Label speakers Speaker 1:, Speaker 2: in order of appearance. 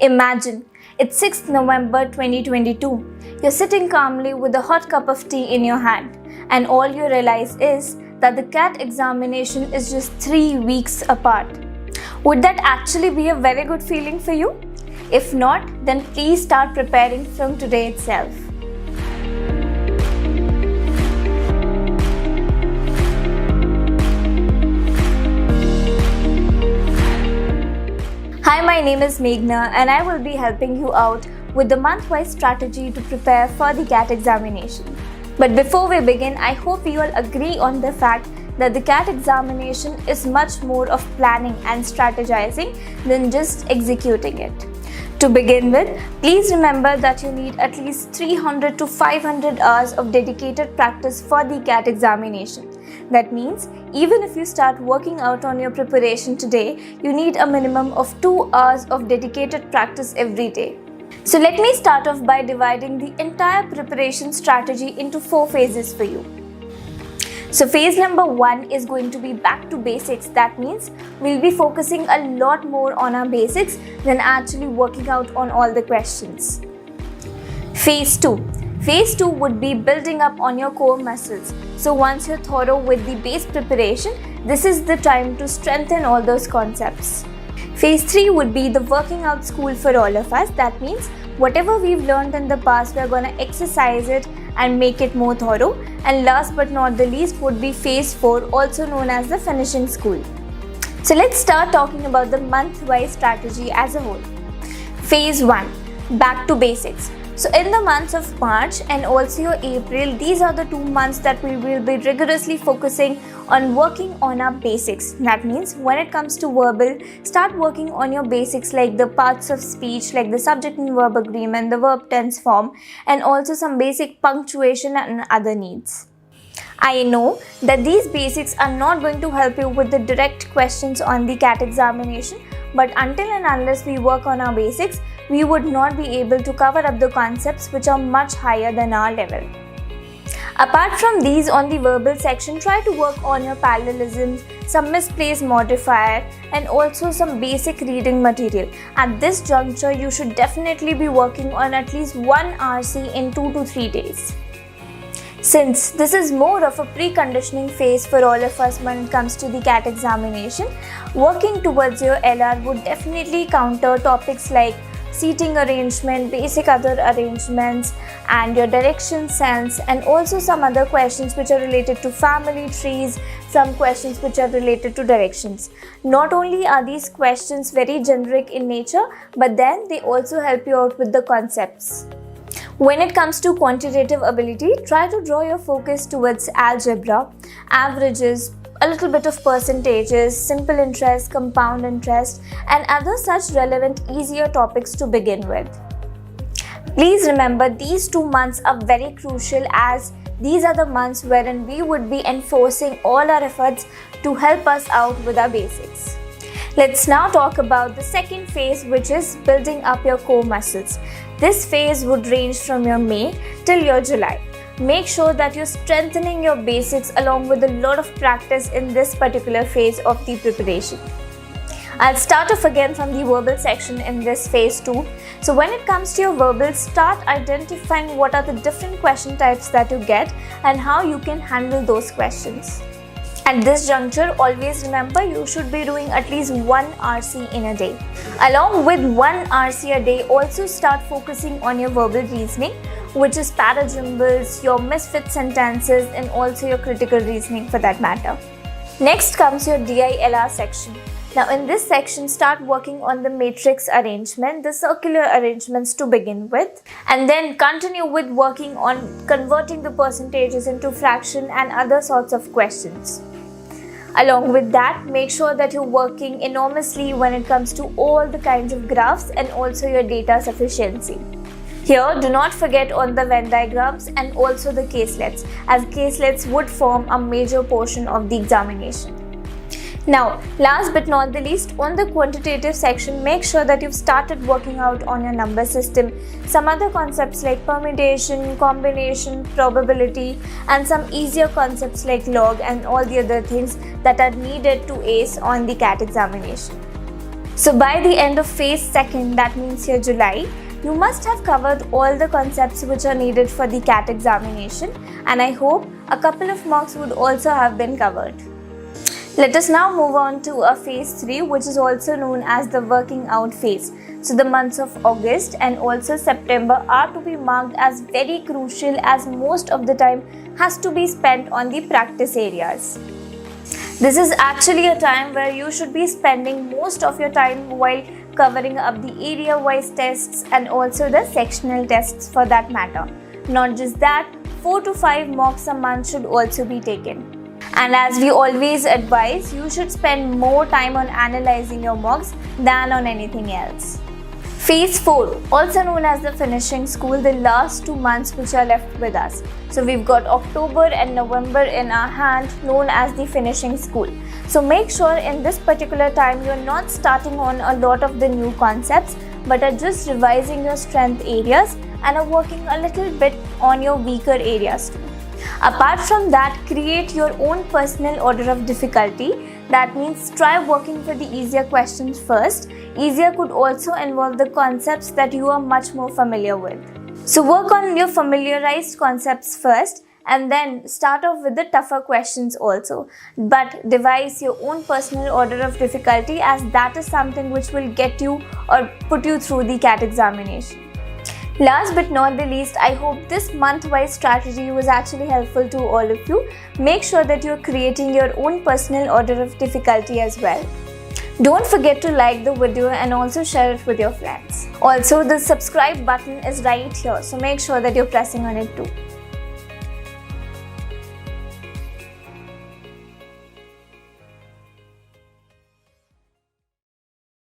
Speaker 1: Imagine, it's 6th November 2022. You're sitting calmly with a hot cup of tea in your hand, and all you realize is that the CAT examination is just 3 weeks apart. Would that actually be a very good feeling for you? If not, then please start preparing from today itself. Hi, my name is Meghna and I will be helping you out with the month-wise strategy to prepare for the CAT examination. But before we begin, I hope you all agree on the fact that the CAT examination is much more of planning and strategizing than just executing it. To begin with, please remember that you need at least 300 to 500 hours of dedicated practice for the CAT examination. That means, even if you start working out on your preparation today, you need a minimum of 2 hours of dedicated practice every day. So let me start off by dividing the entire preparation strategy into 4 phases for you. So phase number 1 is going to be back to basics. That means we'll be focusing a lot more on our basics than actually working out on all the questions. Phase 2. Phase 2 would be building up on your core muscles. So once you're thorough with the base preparation, this is the time to strengthen all those concepts. Phase 3 would be the working out school for all of us. That means whatever we've learned in the past, we're going to exercise it and make it more thorough. And last but not the least would be phase 4, also known as the finishing school. So let's start talking about the month-wise strategy as a whole. Phase 1, back to basics. So in the months of March and also April, these are the 2 months that we will be rigorously focusing on working on our basics. That means when it comes to verbal, start working on your basics like the parts of speech, like the subject and verb agreement, the verb tense form, and also some basic punctuation and other needs. I know that these basics are not going to help you with the direct questions on the CAT examination, but until and unless we work on our basics, we would not be able to cover up the concepts which are much higher than our level. Apart from these, on the verbal section, try to work on your parallelisms, some misplaced modifier, and also some basic reading material. At this juncture, you should definitely be working on at least 1 RC in 2 to 3 days. Since this is more of a preconditioning phase for all of us when it comes to the CAT examination, working towards your LR would definitely counter topics like seating arrangement, basic other arrangements, and your direction sense, and also some other questions which are related to family trees, some questions which are related to directions. Not only are these questions very generic in nature, but then they also help you out with the concepts. When it comes to quantitative ability, try to draw your focus towards algebra, averages, a little bit of percentages, simple interest, compound interest, and other such relevant easier topics to begin with. Please remember, these 2 months are very crucial as these are the months wherein we would be enforcing all our efforts to help us out with our basics. Let's now talk about the second phase, which is building up your core muscles. This phase would range from your May till your July. Make sure that you're strengthening your basics along with a lot of practice in this particular phase of the preparation. I'll start off again from the verbal section in this phase 2. So when it comes to your verbals, start identifying what are the different question types that you get and how you can handle those questions. At this juncture, always remember you should be doing at least 1 RC in a day. Along with 1 RC a day, also start focusing on your verbal reasoning, which is parajumbles, your misfit sentences, and also your critical reasoning for that matter. Next comes your DILR section. Now in this section, start working on the matrix arrangement, the circular arrangements to begin with, and then continue with working on converting the percentages into fraction and other sorts of questions. Along with that, make sure that you're working enormously when it comes to all the kinds of graphs and also your data sufficiency. Here, do not forget on the Venn diagrams and also the caselets, as caselets would form a major portion of the examination. Now, last but not the least, on the quantitative section, make sure that you've started working out on your number system, some other concepts like permutation, combination, probability, and some easier concepts like log and all the other things that are needed to ace on the CAT examination. So by the end of phase 2nd, that means here July, you must have covered all the concepts which are needed for the CAT examination, and I hope a couple of marks would also have been covered. Let us now move on to a phase 3, which is also known as the working out phase. So the months of August and also September are to be marked as very crucial, as most of the time has to be spent on the practice areas. This is actually a time where you should be spending most of your time while covering up the area-wise tests and also the sectional tests for that matter. Not just that, 4 to 5 mocks a month should also be taken. And as we always advise, you should spend more time on analyzing your mocks than on anything else. Phase 4, also known as the finishing school, the last 2 months which are left with us. So we've got October and November in our hand, known as the finishing school. So make sure in this particular time you're not starting on a lot of the new concepts, but are just revising your strength areas and are working a little bit on your weaker areas too. Apart from that, create your own personal order of difficulty. That means try working for the easier questions first. Easier could also involve the concepts that you are much more familiar with. So work on your familiarized concepts first and then start off with the tougher questions also. But devise your own personal order of difficulty, as that is something which will get you or put you through the CAT examination. Last but not the least, I hope this month-wise strategy was actually helpful to all of you. Make sure that you're creating your own personal order of difficulty as well. Don't forget to like the video and also share it with your friends. Also, the subscribe button is right here, so make sure that you're pressing on it too.